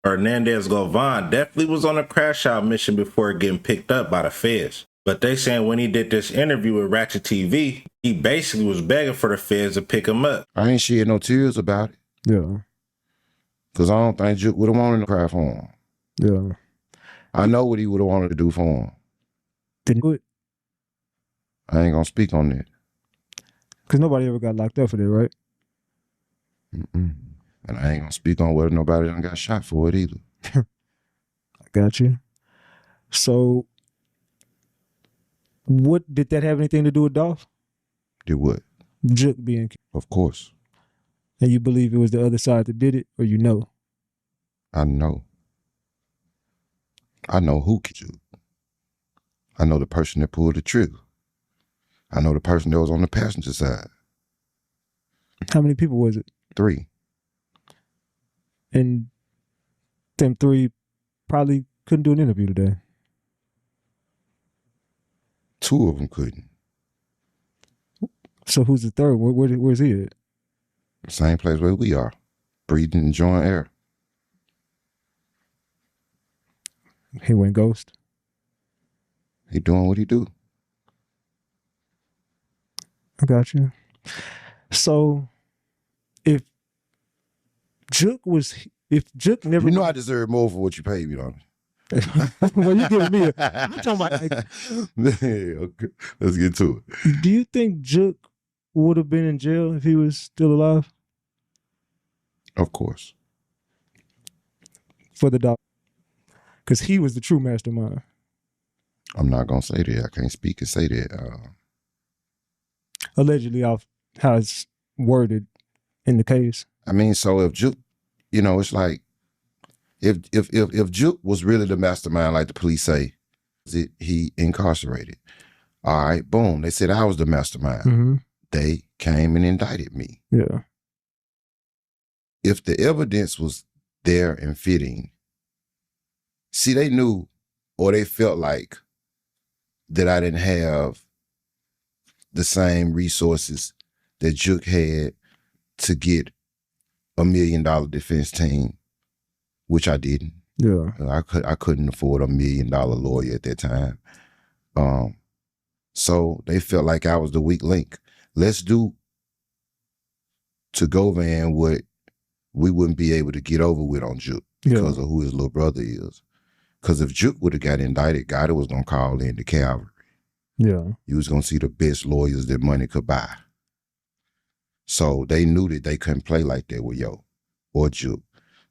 Hernandez Govan definitely was on a crash out mission before getting picked up by the feds. But they saying when he did this interview with Ratchet TV, he basically was begging for the feds to pick him up. I ain't shed no tears about it. Yeah. Because I don't think Jook would have wanted to cry for him. Yeah. I know what he would have wanted to do for him. Didn't do it. I ain't going to speak on that. Because nobody ever got locked up for that, right? And I ain't going to speak on whether nobody done got shot for it either. I got you. So, what did that have anything to do with Dolph? Did what? Jook being killed. Of course. And you believe it was the other side that did it, or you know? I know. I know who killed you. I know the person that pulled the trigger. I know the person that was on the passenger side. How many people was it? 3. And them 3 probably couldn't do an interview today. 2 of them couldn't. So who's the third? Where's he at? Same place where we are, breathing and enjoying air. He went ghost. He doing what he do. I got you. So, if Jook never, You know I deserve more for what you paid me, don't you? well, you giving me I'm talking about. Okay. Let's get to it. Do you think Jook would have been in jail if he was still alive? Of course. For the dog, because he was the true mastermind. I'm not gonna say that. I can't speak and say that. Allegedly, off how it's worded in the case. I mean, so if Jook, you know, it's like if Jook was really the mastermind, like the police say, he incarcerated. All right, boom. They said I was the mastermind. Mm-hmm. They came and indicted me. Yeah. If the evidence was there and fitting, see, they knew or they felt like that I didn't have the same resources that Jook had to get $1 million defense team, which I didn't. Yeah. I couldn't afford $1 million lawyer at that time. So they felt like I was the weak link. Let's do to Govan what we wouldn't be able to get over with on Jook because of who his little brother is. Because if Jook would have got indicted, Gotti was going to call in the cavalry. Yeah. You was going to see the best lawyers that money could buy. So they knew that they couldn't play like that with Yo or Jook.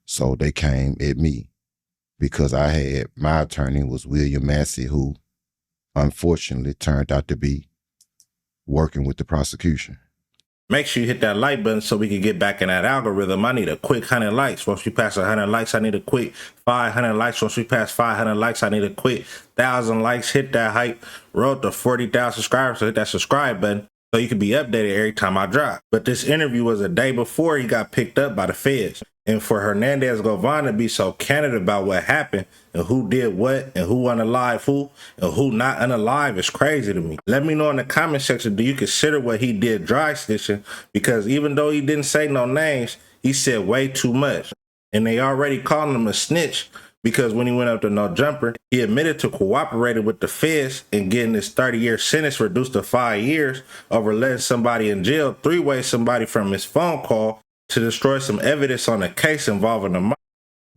So they came at me because I had, my attorney was William Massey, who unfortunately turned out to be working with the prosecution. Make sure you hit that like button so we can get back in that algorithm. I need a quick 100 likes. Once we pass 100 likes, I need a quick 500 likes. Once we pass 500 likes, I need a quick 1,000 likes. Hit that hype. Road to 40,000 subscribers. So hit that subscribe button so you can be updated every time I drop. But this interview was a day before he got picked up by the feds. And for Hernandez Govan to be so candid about what happened and who did what and who unalive who and who not unalive is crazy to me. Let me know in the comment section, do you consider what he did dry snitching? Because even though he didn't say no names, he said way too much. And they already called him a snitch because when he went up to No Jumper, he admitted to cooperating with the feds and getting his 30-year sentence reduced to 5 years over letting somebody in jail three-way somebody from his phone call to destroy some evidence on a case involving the murder.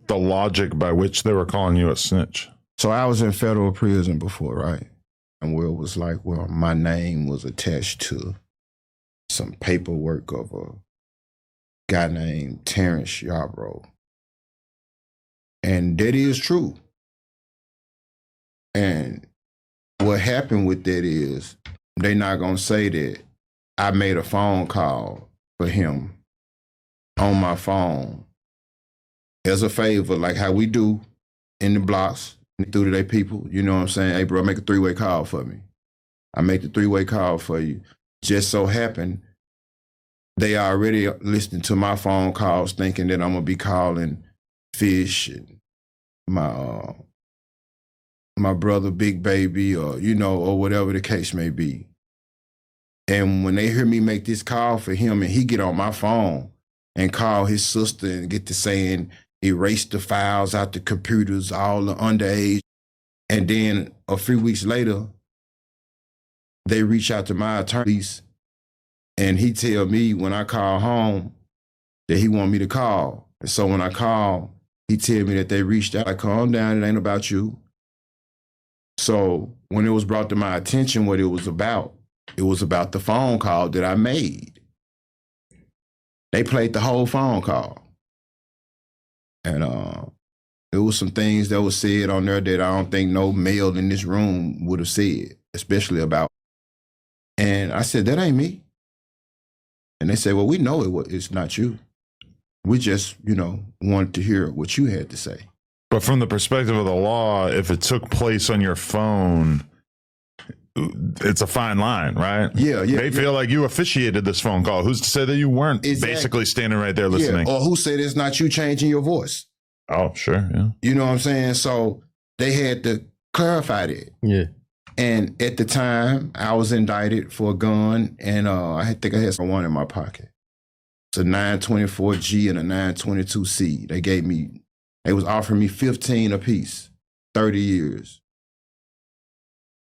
The logic by which they were calling you a snitch. So I was in federal prison before, right? And where it was like, well, my name was attached to some paperwork of a guy named Terrence Yarbrough. And that is true. And what happened with that is they're not going to say that I made a phone call for him on my phone as a favor, like how we do in the blocks through to their people. You know what I'm saying? Hey, bro, make a 3-way call for me. I make the 3-way call for you. Just so happened, they already listening to my phone calls thinking that I'm going to be calling Fish and my brother Big Baby or, you know, or whatever the case may be. And when they hear me make this call for him and he get on my phone and call his sister and get to saying erased the files out the computers, all the underage. And then a few weeks later, they reach out to my attorney, and he tell me when I call home that he want me to call. And so when I call, he tell me that they reached out. I calm down, it ain't about you. So when it was brought to my attention what it was about the phone call that I made. They played the whole phone call. And there was some things that was said on there that I don't think no male in this room would have said, especially about. And I said, that ain't me. And they said, well, we know it's not you. We just, wanted to hear what you had to say. But from the perspective of the law, if it took place on your phone, it's a fine line, right? Yeah. They feel like you officiated this phone call. Who's to say that you weren't basically standing right there listening? Yeah. Or who said it's not you changing your voice? Oh, sure, yeah. You know what I'm saying? So they had to clarify that. Yeah. And at the time, I was indicted for a gun, and I think I had one in my pocket. It's a 924G and a 922C. They was offering me 15 apiece, 30 years.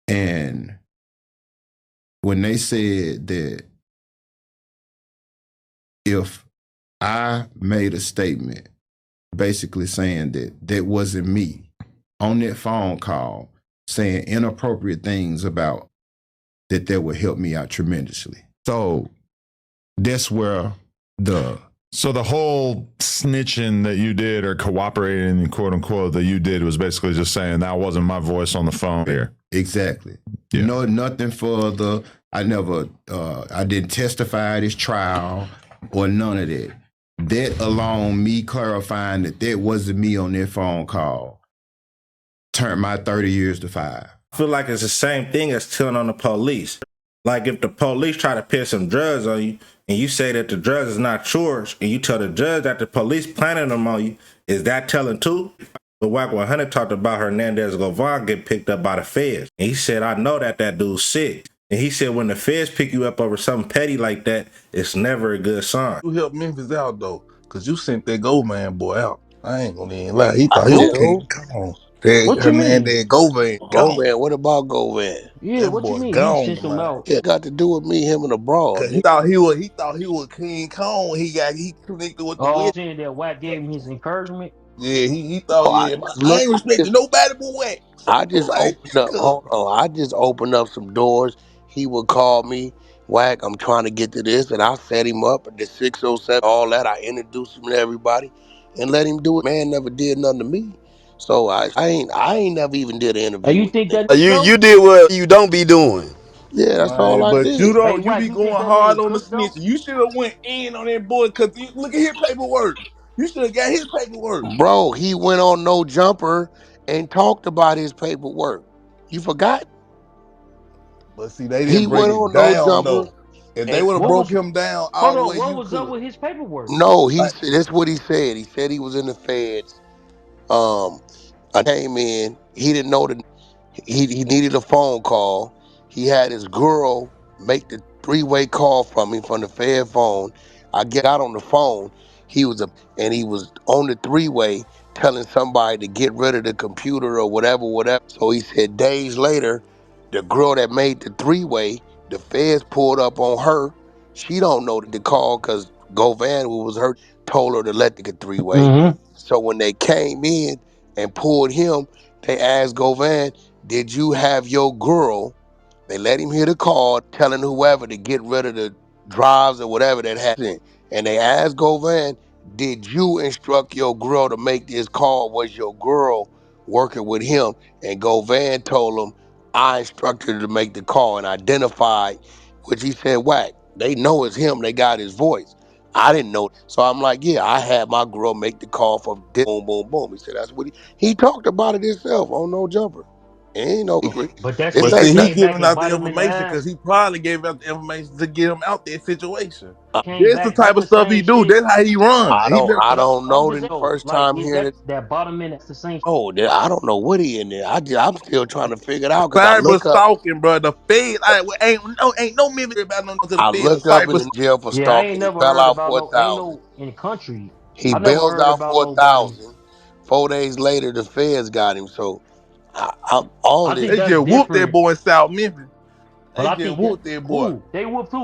And when they said that if I made a statement basically saying that wasn't me on that phone call, saying inappropriate things about that would help me out tremendously. So that's where So the whole snitching that you did, or cooperating, quote unquote, that you did was basically just saying that wasn't my voice on the phone here. Exactly. Yeah. Nothing further. I didn't testify at his trial or none of that. That alone, me clarifying that wasn't me on that phone call, turned my 30 years to 5. I feel like it's the same thing as telling on the police. Like if the police try to pin some drugs on you and you say that the drugs is not yours and you tell the judge that the police planted them on you, is that telling too? The Wack 100 talked about Hernandez Govan get picked up by the feds. And he said, I know that dude's sick. And he said when the feds pick you up over something petty like that, it's never a good sign. You helped Memphis out though, cause you sent that Govan boy out. I ain't gonna even lie. He thought he was King Kong. That Hernandez Govan gone. Yeah, That what you boy mean you gone, sent him man. out? Cause he thought he was King Kong. He connected with the witch. Saying that Wack gave him his encouragement. Yeah, he thought, I ain't respecting nobody but Wack. So like, cuz. Hey, you think that You though? did what you don't be doing. Man, but Hey, you Wack, be you think going that hard nigga on the cooked snitch. though? You should have went in on that boy because look at his paperwork. You should have got his paperwork. But see, they didn't break it down though. If they would have What broke was him down hold all the way, on, what you was up could. with his paperwork? Like, Mm-hmm. But that's but his see, he came back giving and out the bite him in the information because ass. he probably gave out the information to get him out that situation. Came That's the back. That's type of the stuff he same do. shit. That's how he run. He been I'm just saying, like that bottom end. That's the same. cyber stalking, bro. The Fed ain't no military about no to the Fed. The cyber. Yeah, I ain't never heard about no. Ain't no in the country. I never heard about nobody. I think They that's just whooped that different. boy in South Memphis. But They I just think that whooped that boy. who they whooped who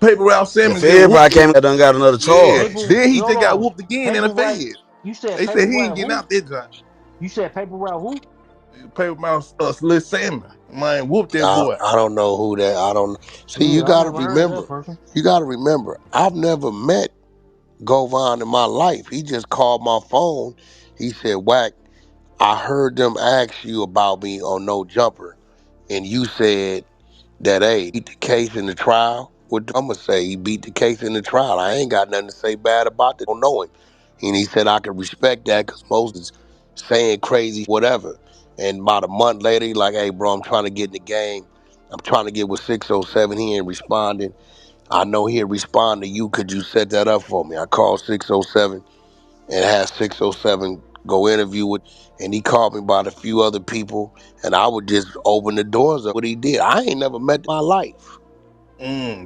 Paper Route The Salmon just Fed whooped probably him. came out done got another Yeah. charge. paper. Then he Hold just got on, whooped again in paper the route. Fed. You said They said paper he ain't route getting who? out that joint. You said paper route who? Paper Route Little Salmon. Man, whooped that boy. Yeah, I never heard of that person.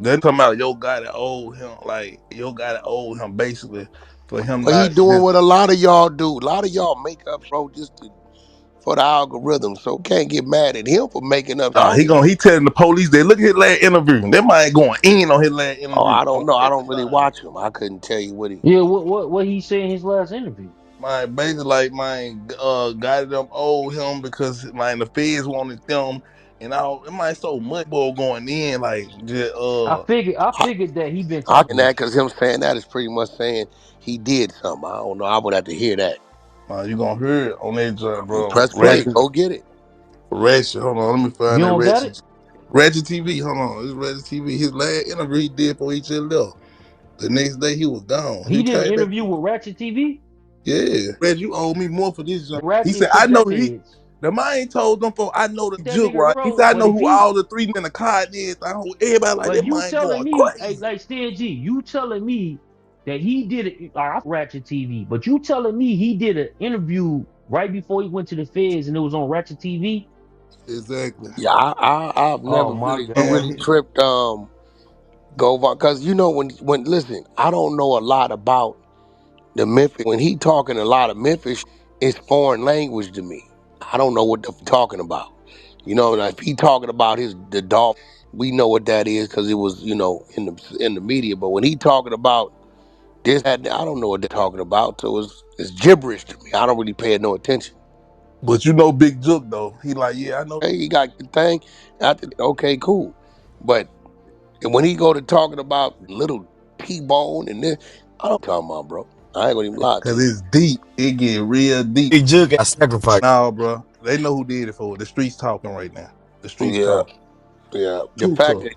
They talking about yo gotta owe him, like yo gotta owe him basically for him not just he telling the police that look at his last interview. That man going in on his last interview on everything. Yeah, what he said in his last interview. Man, basically like man got them owe him because man the feds wanted them and all it might so much boy going in like just I figured that he been talking. you gonna hear it on that joint, bro. Ratchet. Hold on, let me You find that don't got it? Ratchet TV. Hold on, it's Ratchet TV. His last interview he did before he just left. The next day he was gone. He He did an came back. interview with Ratchet TV. Yeah, Reggie, you owe me more for this. He said, Ratchet I took know that he. feds. The man told them for I know the That JOOK, nigga right? He wrote, said, I but know if who he all the three in the car is. I know everybody like but that you man telling going me, hey, crazy. like Stan G, you telling me that he did it Ratchet TV, but you telling me he did an interview right before he went to the feds and it was on Ratchet TV? Exactly. Oh my And god. but you know Big JOOK though. He like, yeah, I know. Cause it's deep. It get real deep. Big Jug got sacrificed. Nah, bro. They know who did it for. The streets talking right now. The streets talking. Too tough.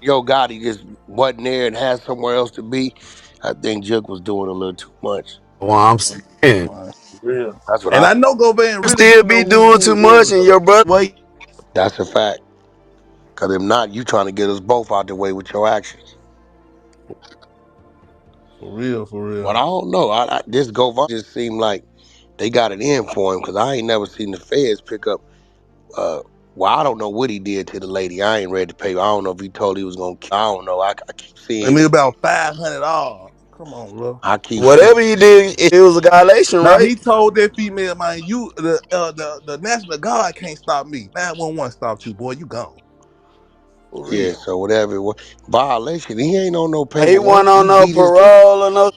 Well, I'm saying. Man, real. And I know Govan You really still didn't be know doing who too it much was and though. your brother wait. For real, for real. I mean about $500. Come on, bro. Whatever he did, it was a violation, Now right? he told that female, man, you the National Guard can't stop me. 911 stopped you, boy. You gone. For real. He wasn't on no parole or no.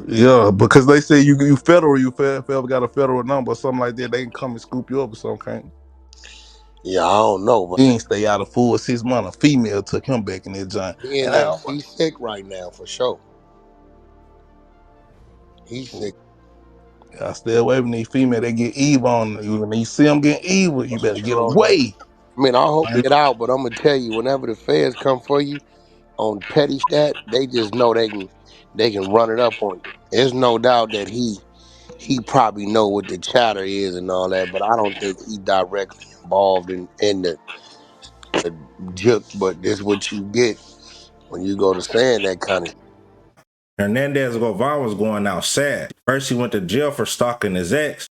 Yeah, because they say you federal, you got a federal number or something like that, they can come and scoop you up or something, can't they? He ain't stay out a full 6 months. A female took him back in that joint. And I stay away from these female, they get evil on you. When you see them getting evil, you better get away. Man, Hernandez Govan was going out sad. First, he went to jail for stalking his ex.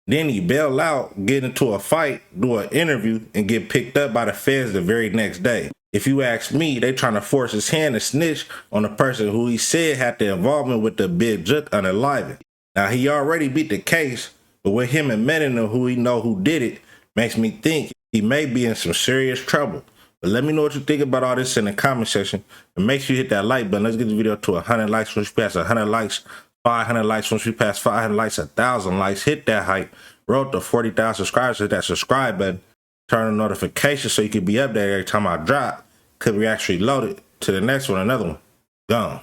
Then he bail out, get into a fight, do an interview, and get picked up by the feds the very next day. If you ask me, they trying to force his hand to snitch on the person who he said had the involvement with the big JOOK unaliving. Now, he already beat the case, but with him admitting to who he know who did it, makes me think he may be in some serious trouble. But let me know what you think about all this in the comment section. And make sure you hit that like button. Let's get the video to 100 likes. Once we pass 100 likes, 500 likes. Once we pass 500 likes, 1,000 likes, hit that hype. Roll to 40,000 subscribers. Hit that subscribe button. Turn on notifications so you can be updated every time I drop. Could we actually load it to the next one, another one. Gone.